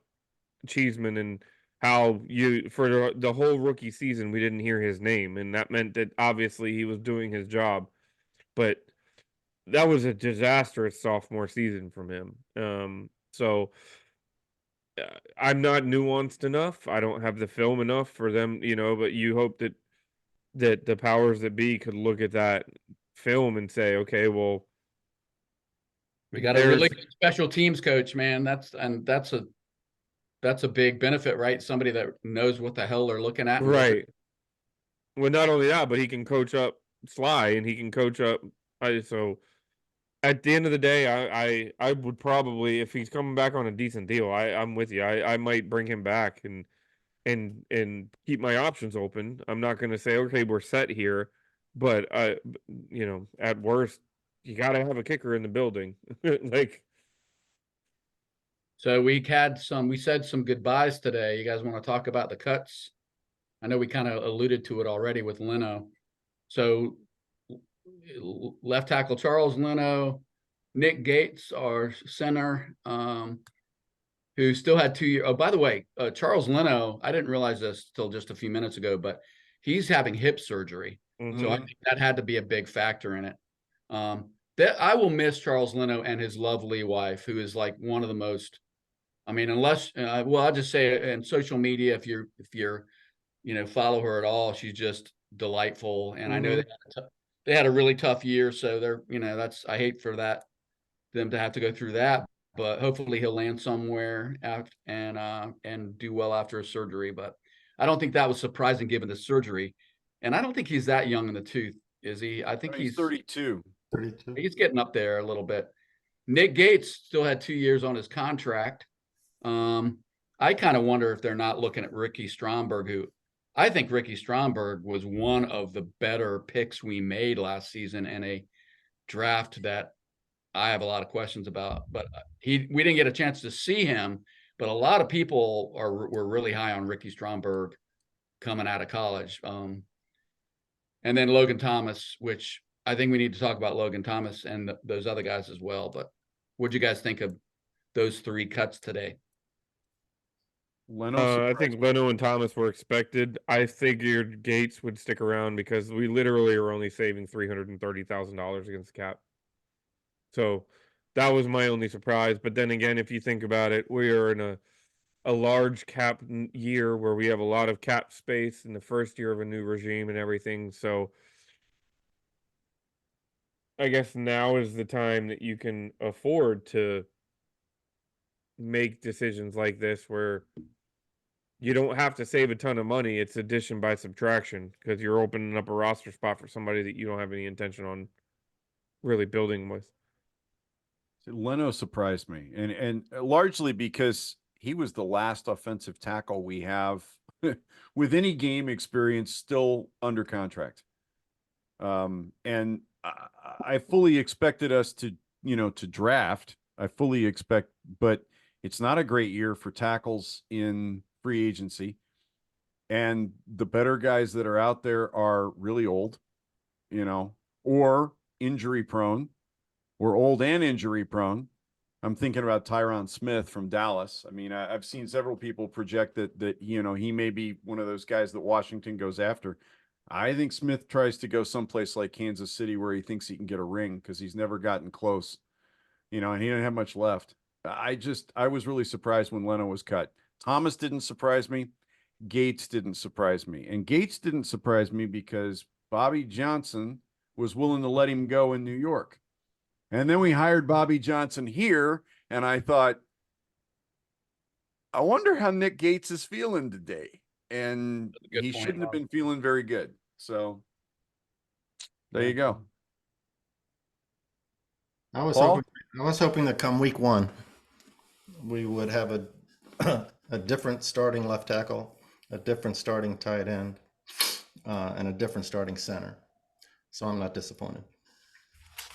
Cheeseman and how you for the whole rookie season we didn't hear his name, and that meant that obviously he was doing his job, but that was a disastrous sophomore season from him. So I'm not nuanced enough. I don't have the film enough for them, you know. But you hope that the powers that be could look at that film and say, okay, well, We got a really there's good special teams coach, man. That's a big benefit, right? Somebody that knows what the hell they're looking at and what they're right. Well, not only that, but he can coach up Sly and he can coach up. So at the end of the day, I would probably if he's coming back on a decent deal, I'm with you. I might bring him back and keep my options open. I'm not going to say okay, we're set here, but you know, at worst, you got to have a kicker in the building. Like So we said some goodbyes today. You guys want to talk about the cuts? I know we kind of alluded to it already with Leno. So left tackle Charles Leno, Nick Gates, our center, who still had 2 years. Oh, by the way, Charles Leno, I didn't realize this till just a few minutes ago, but he's having hip surgery. So I mhm. think that had to be a big factor in it. That I will miss Charles Leno and his lovely wife, who is like one of the most, I mean, unless, well, I'll just say it in social media, if you're, you know, follow her at all, she's just delightful. And I know Mhm. they had a really tough year. So they're, you know, I hate for them to have to go through that, but hopefully he'll land somewhere out and do well after his surgery. But I don't think that was surprising given the surgery. And I don't think he's that young in the tooth, is he? I think He's 32. 32. he's getting up there a little bit. Nick Gates still had 2 years on his contract. I kind of wonder if they're not looking at Ricky Stromberg, who I think Ricky Stromberg was one of the better picks we made last season in a draft that I have a lot of questions about. But we didn't get a chance to see him, but a lot of people were really high on Ricky Stromberg coming out of college. And then Logan Thomas, which I think we need to talk about Logan Thomas and those other guys as well. But what'd you guys think of those 3 cuts today? Leno I surprised think Leno and Thomas were expected. I figured Gates would stick around because we literally are only saving $330,000 against the cap. So that was my only surprise. But then again, if you think about it, we are in a large cap year where we have a lot of cap space in the first year of a new regime and everything. So I guess now is the time that you can afford to make decisions like this where you don't have to save a ton of money. It's addition by subtraction because you're opening up a roster spot for somebody that you don't have any intention on really building with. Leno surprised me, and largely because he was the last offensive tackle we have with any game experience still under contract. And I fully expected us to, you know, to draft. I fully expect, but it's not a great year for tackles in free agency. And the better guys that are out there are really old, you know, or injury prone, or old and injury prone. I'm thinking about Tyron Smith from Dallas. I mean, I've seen several people project that you know he may be one of those guys that Washington goes after. I think Smith tries to go someplace like Kansas City where he thinks he can get a ring because he's never gotten close, you know, and he didn't have much left. I was really surprised when Leno was cut. Thomas didn't surprise me. Gates didn't surprise me. And Gates didn't surprise me because Bobby Johnson was willing to let him go in New York. And then we hired Bobby Johnson here, and I thought, I wonder how Nick Gates is feeling today. And he shouldn't have been feeling very good. So there you go. I was Paul? hoping that come week 1, we would have a different starting left tackle, a different starting tight end, and a different starting center. So I'm not disappointed.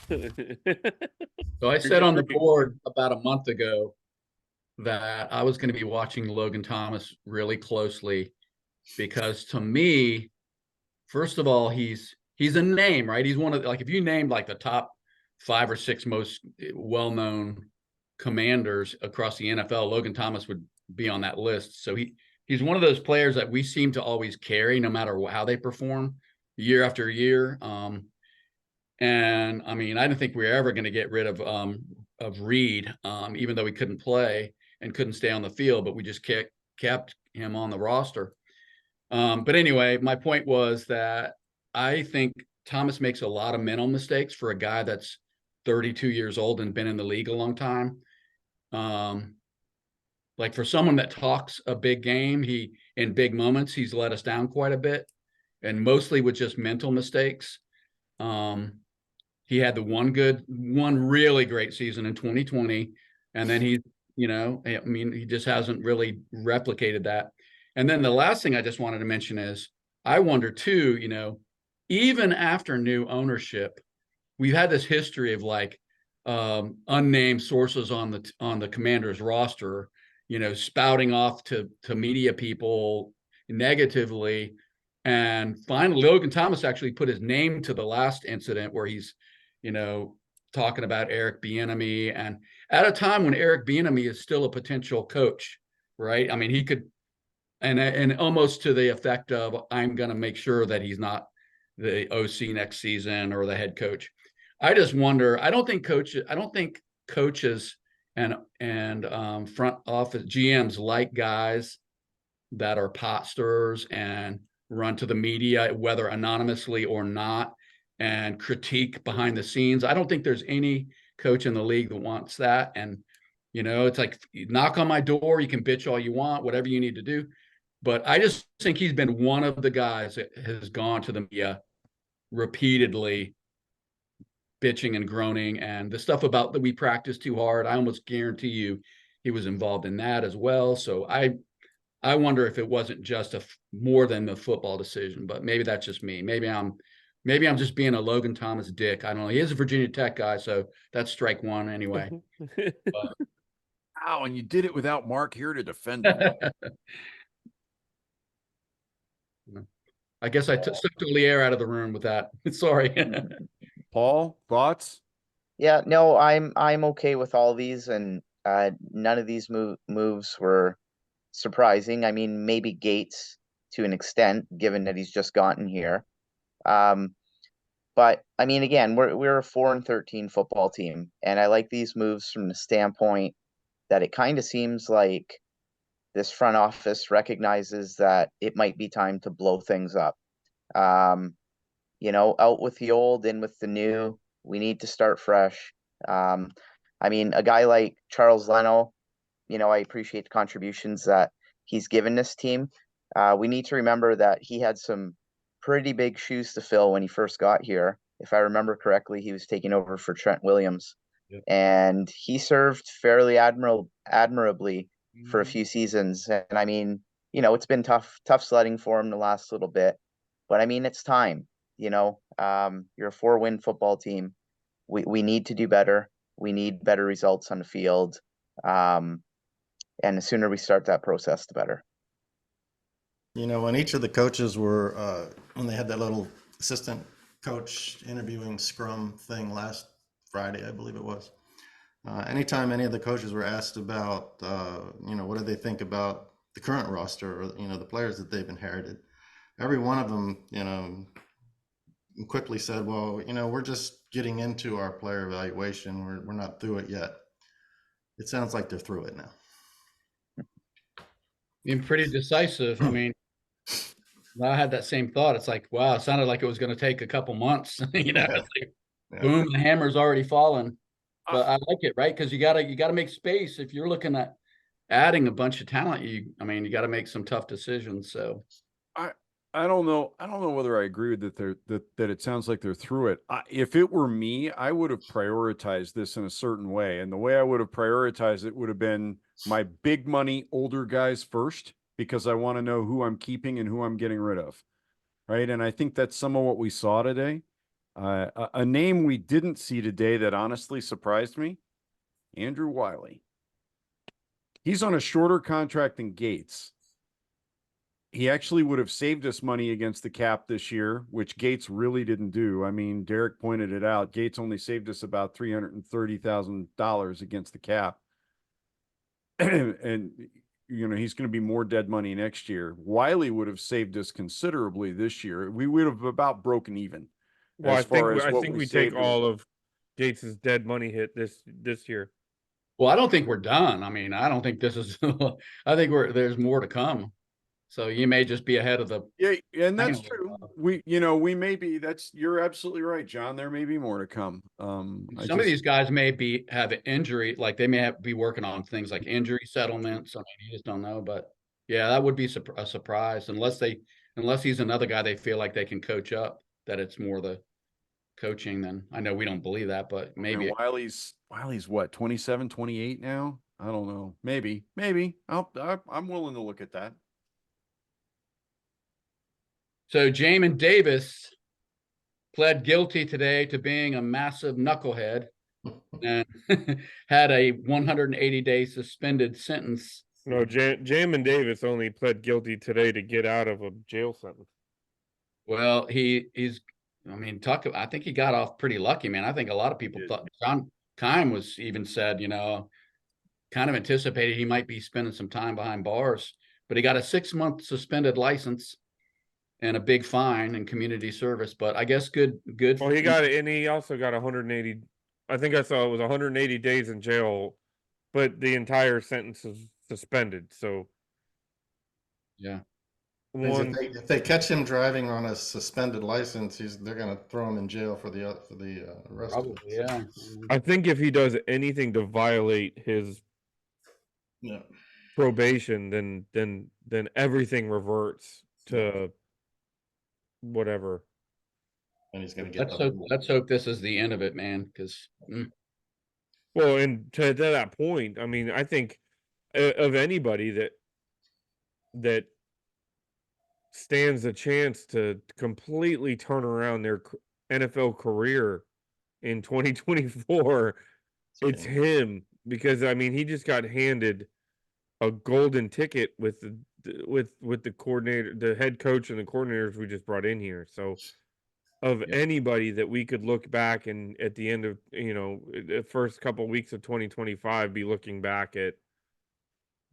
So I said on the board about a month ago that I was going to be watching Logan Thomas really closely because to me, first of all, he's a name, right? He's one of like if you named like the top 5 or 6 most well-known commanders across the NFL, Logan Thomas would be on that list. So he's one of those players that we seem to always carry no matter how they perform year after year. And I mean, I didn't think we were ever going to get rid of Reed, even though he couldn't play and couldn't stay on the field, but we just kept him on the roster. But anyway, my point was that I think Thomas makes a lot of mental mistakes for a guy that's 32 years old and been in the league a long time. Like for someone that talks a big game, in big moments, he's let us down quite a bit, and mostly with just mental mistakes. He had the one really great season in 2020, and then he just hasn't really replicated that. And then the last thing I just wanted to mention is I wonder too, even after new ownership, we've had this history of like unnamed sources on the Commanders roster, spouting off to media people negatively. And finally, Logan Thomas actually put his name to the last incident where he's, talking about Eric Bieniemy, and at a time when Eric Bieniemy is still a potential coach, right? I mean, he could, and almost to the effect of, I'm going to make sure that he's not the OC next season or the head coach. I just wonder. I don't think coaches and front office GMs like guys that are pot stirrers and run to the media, whether anonymously or not, and critique behind the scenes. I don't think there's any coach in the league that wants that. And, it's like, knock on my door, you can bitch all you want, whatever you need to do. But I just think he's been one of the guys that has gone to the media repeatedly, bitching and groaning, and the stuff about that we practice too hard. I almost guarantee you he was involved in that as well. So I wonder if it wasn't just more than the football decision, but maybe that's just me. Maybe I'm just being a Logan Thomas dick. I don't know. He is a Virginia Tech guy, so that's strike one anyway. But, Wow, and you did it without Mark here to defend him. I guess I sucked all the air out of the room with that. Sorry. Paul, thoughts? Yeah, no, I'm okay with all these, and none of these moves were surprising. I mean, maybe Gates to an extent, given that he's just gotten here. But I mean, again, we're a 4-13 football team, and I like these moves from the standpoint that it kind of seems like this front office recognizes that it might be time to blow things up. Out with the old, in with the new. We need to start fresh. I mean, a guy like Charles Leno, I appreciate the contributions that he's given this team. We need to remember that he had some pretty big shoes to fill when he first got here. If I remember correctly, he was taking over for Trent Williams. Yep. And he served fairly admirably for a few seasons. And I mean, it's been tough sledding for him the last little bit. But I mean, it's time. You're a 4-win football team. We need to do better. We need better results on the field. And the sooner we start that process, the better. When each of the coaches were, when they had that little assistant coach interviewing scrum thing last Friday, I believe it was, anytime any of the coaches were asked about, what do they think about the current roster or, the players that they've inherited, every one of them, quickly said, well, we're just getting into our player evaluation. We're not through it yet. It sounds like they're through it now. Being pretty decisive. I mean, I had that same thought. It's like, wow, it sounded like it was going to take a couple months. It's like, boom, the hammer's already fallen. But I like it, right? Because you gotta make space. If you're looking at adding a bunch of talent, you got to make some tough decisions. So I don't know whether I agree with that it sounds like they're through it. If it were me, I would have prioritized this in a certain way. And the way I would have prioritized it would have been my big money older guys first, because I want to know who I'm keeping and who I'm getting rid of. Right. And I think that's some of what we saw today. A name we didn't see today that honestly surprised me, Andrew Wiley. He's on a shorter contract than Gates. He actually would have saved us money against the cap this year, which Gates really didn't do. I mean, Derek pointed it out. Gates only saved us about $330,000 against the cap. And, you know, he's going to be more dead money next year. Wiley would have saved us considerably this year. We would have about broken even. Well, as far as I what think we we take saved all of Gates's dead money hit this year. Well, I don't think we're done. I mean, I don't think this is, I think there's more to come. So you may just be ahead of the. Yeah, and that's Hang on. true. We may be, you're absolutely right, John. There may be more to come. Some of these guys may have an injury, like they may be working on things like injury settlements. I mean, you just don't know, but yeah, that would be a surprise unless he's another guy they feel like they can coach up, that it's more the coaching than. I know we don't believe that, but maybe. And Wiley's what, 27, 28 now? I don't know. Maybe I'm willing to look at that. So Jamin Davis pled guilty today to being a massive knucklehead and had a 180-day suspended sentence. No, Jamin Davis only pled guilty today to get out of a jail sentence. Well, he's. I mean, I think he got off pretty lucky, man. I think a lot of people thought John Keim was even said, you know, kind of anticipated he might be spending some time behind bars, but he got a 6-month suspended license and a big fine and community service. But I guess good. Well, he got it, and he also got 180. I think I saw it was 180 days in jail, but the entire sentence is suspended. So, yeah. If they catch him driving on a suspended license, they're going to throw him in jail for the rest of it. Yeah. I think if he does anything to violate his probation, then everything reverts to whatever. And he's going to get. Let's hope this is the end of it, man. Because. Well, and to that point, I mean, I think of anybody that stands a chance to completely turn around their NFL career in 2024, it's him, because I mean, he just got handed a golden ticket with the coordinator, the head coach, and the coordinators we just brought in here. So of anybody that we could look back and at the end of, you know, the first couple of weeks of 2025 be looking back at,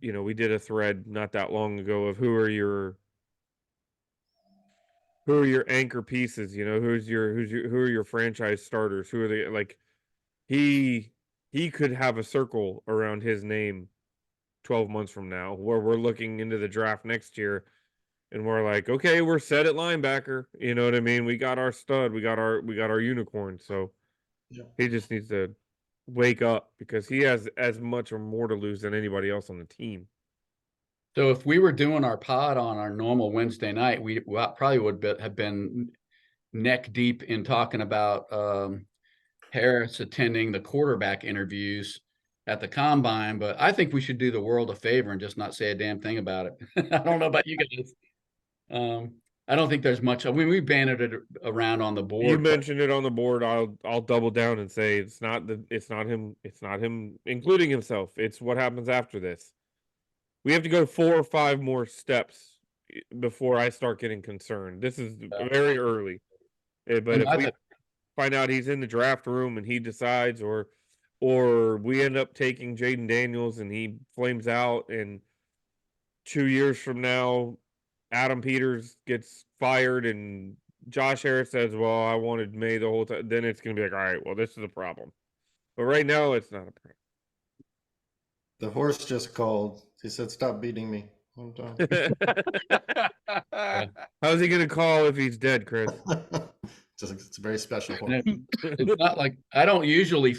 you know, we did a thread not that long ago of who are your anchor pieces, you know, who are your franchise starters, who are they, like, he could have a circle around his name 12 months from now, where we're looking into the draft next year and we're like, okay, we're set at linebacker, you know what I mean? We got our stud, we got our unicorn. So he just needs to wake up, because he has as much or more to lose than anybody else on the team. So if we were doing our pod on our normal Wednesday night, we probably would have been neck deep in talking about Harris attending the quarterback interviews at the combine. But I think we should do the world a favor and just not say a damn thing about it. I don't know about you guys. I don't think there's much. I mean, we banded it around on the board. You mentioned it on the board. I'll double down and say it's not him, including himself. It's what happens after this. We have to go 4 or 5 more steps before I start getting concerned. This is very early. But if we find out he's in the draft room and he decides, or we end up taking Jaden Daniels and he flames out, and 2 years from now, Adam Peters gets fired and Josh Harris says, well, I wanted May the whole time, then it's going to be like, all right, well, this is a problem. But right now, it's not a problem. The horse just called. He said, stop beating me. How's he going to call if he's dead, Chris? It's a very special horse. It's not like I don't usually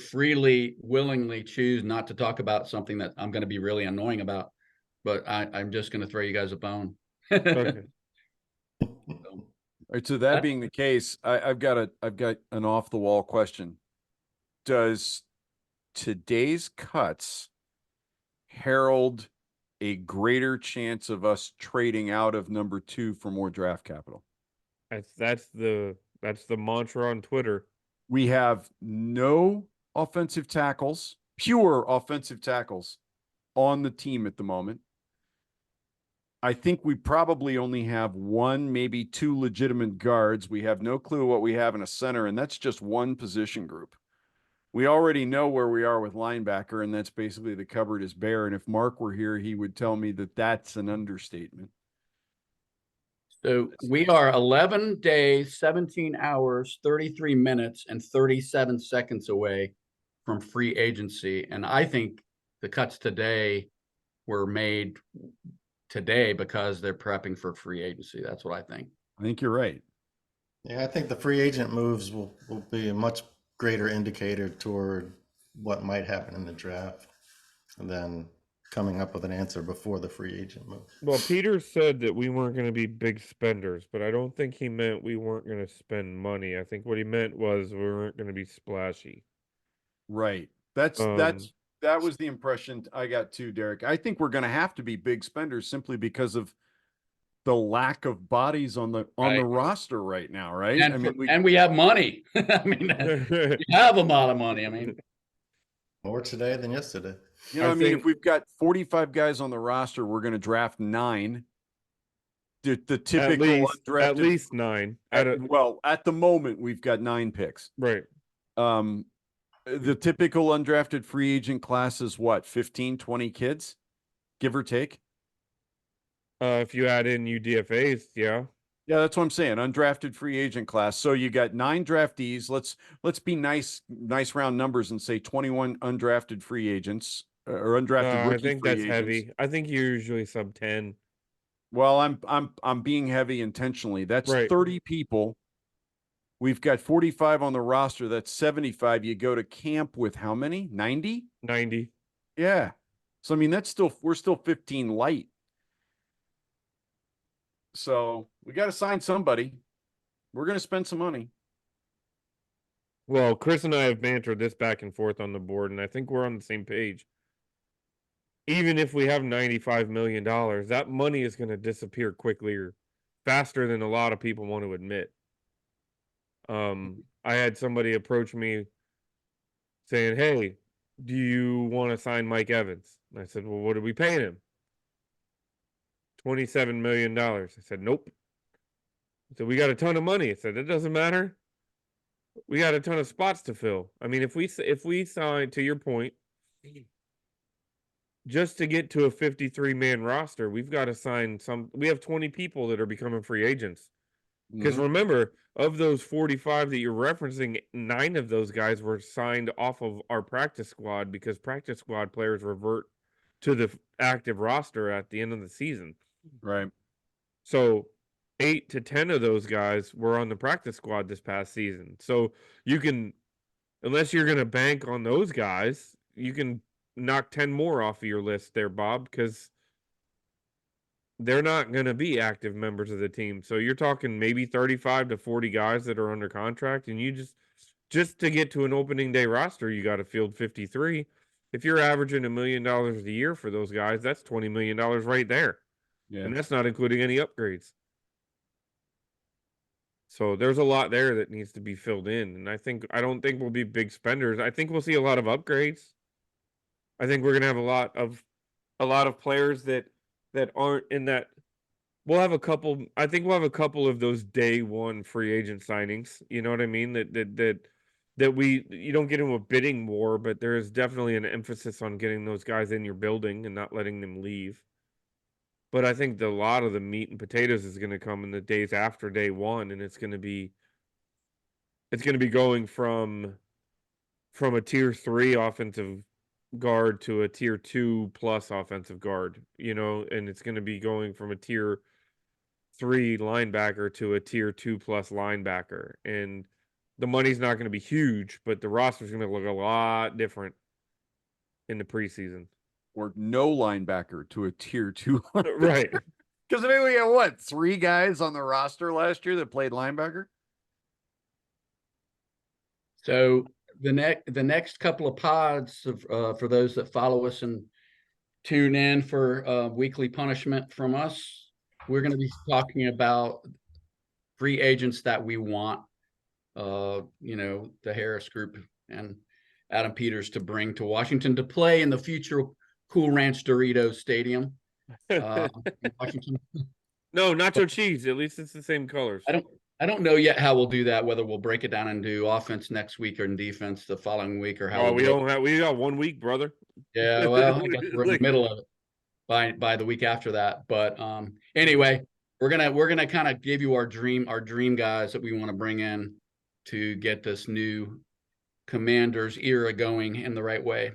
willingly choose not to talk about something that I'm going to be really annoying about, but I'm just going to throw you guys a bone. Okay. All right, so that being the case, I've got an off the wall question. Does today's cuts herald a greater chance of us trading out of number 2 for more draft capital? That's the That's the mantra on Twitter. We have no offensive tackles, pure offensive tackles on the team at the moment. I think we probably only have one, maybe two legitimate guards. We have no clue what we have in a center, and that's just one position group. We already know where we are with linebacker, and that's basically the cupboard is bare. And if Mark were here, he would tell me that that's an understatement. So we are 11 days, 17 hours, 33 minutes, and 37 seconds away from free agency. And I think the cuts today were made today because they're prepping for free agency. That's what I think. I think you're right. Yeah, I think the free agent moves will be a much greater indicator toward what might happen in the draft than coming up with an answer before the free agent move. Well, Peter said that we weren't going to be big spenders, but I don't think he meant we weren't going to spend money. I think what he meant was we weren't going to be splashy. Right. That was the impression I got too, Derek. I think we're going to have to be big spenders simply because of the lack of bodies on the roster right now, right? And we have money. I mean, we have a lot of money. I mean, more today than yesterday. You know, if we've got 45 guys on the roster, we're going to draft 9. The typical undrafted, at least 9. At the moment, we've got 9 picks. Right. The typical undrafted free agent class is what, 15, 20 kids, give or take? If you add in UDFAs, yeah. Yeah, that's what I'm saying. Undrafted free agent class. So you got 9 draftees. Let's be nice round numbers and say 21 undrafted free agents or undrafted rookie I think free that's agents. heavy. I think you're usually sub 10. Well, I'm being heavy intentionally. That's right. 30 people. We've got 45 on the roster. That's 75. You go to camp with how many? 90? 90. Yeah. So I mean, we're still 15 light. So we got to sign somebody. We're going to spend some money. Well, Chris and I have bantered this back and forth on the board, and I think we're on the same page. Even if we have $95 million, that money is going to disappear quickly or faster than a lot of people want to admit. I had somebody approach me saying, "Hey, do you want to sign Mike Evans?" And I said, "Well, what are we paying him?" $27 million. I said, "Nope." So we got a ton of money. I said, "It doesn't matter. We got a ton of spots to fill." I mean, if we sign, to your point, just to get to a 53-man roster, we've got to sign we have 20 people that are becoming free agents. Because remember, of those 45 that you're referencing, 9 of those guys were signed off of our practice squad because practice squad players revert to the active roster at the end of the season. Right. So 8 to 10 of those guys were on the practice squad this past season. So you can, unless you're going to bank on those guys, you can knock 10 more off of your list there, Bob, because they're not going to be active members of the team. So you're talking maybe 35 to 40 guys that are under contract, and you just to get to an opening day roster, you got to field 53. If you're averaging $1 million a year for those guys, that's $20 million right there. Yeah. And that's not including any upgrades. So there's a lot there that needs to be filled in. And I don't think we'll be big spenders. I think we'll see a lot of upgrades. I think we're going to have a lot of players that aren't in that. I think we'll have a couple of those day one free agent signings. You know what I mean? That you don't get into a bidding war, but there is definitely an emphasis on getting those guys in your building and not letting them leave. But I think a lot of the meat and potatoes is going to come in the days after day one, and it's going to be going from a tier 3 offensive guard to a tier 2 plus offensive guard, and it's going to be going from a tier 3 linebacker to a tier 2 plus linebacker. And the money's not going to be huge, but the roster's going to look a lot different in the preseason. Or no linebacker to a tier 2. Right. Because we had 3 guys on the roster last year that played linebacker? So the next couple of pods for those that follow us and tune in for weekly punishment from us, we're going to be talking about free agents that we want the Harris group and Adam Peters to bring to Washington to play in the future Cool Ranch Doritos Stadium. In Washington. No, nacho cheese. At least it's the same colors. I don't know yet how we'll do that, whether we'll break it down and do offense next week or in defense the following week, or how Oh, we'll we got 1 week, brother. Yeah, well, I guess we're in the Like- middle of it by the week after that. But anyway, we're gonna kind of give you our dream guys that we want to bring in to get this new Commanders era going in the right way.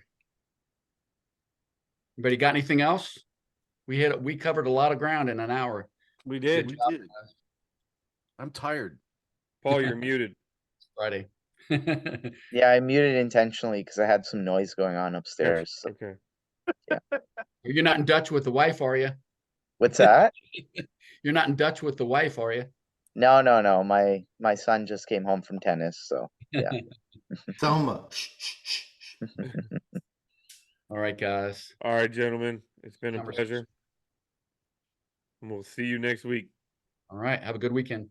Anybody got anything else? We covered a lot of ground in an hour. We did. Good job, did. I'm tired. Paul, you're muted. Friday. Yeah, I muted intentionally because I had some noise going on upstairs. So- Okay. You're not in Dutch with the wife, are you? What's that? You're not in Dutch with the wife, are you? No, no, no. My son just came home from tennis, so yeah. Thelma. All right, guys. All right, gentlemen. It's been a Conversation. pleasure. And we'll see you next week. All right. Have a good weekend.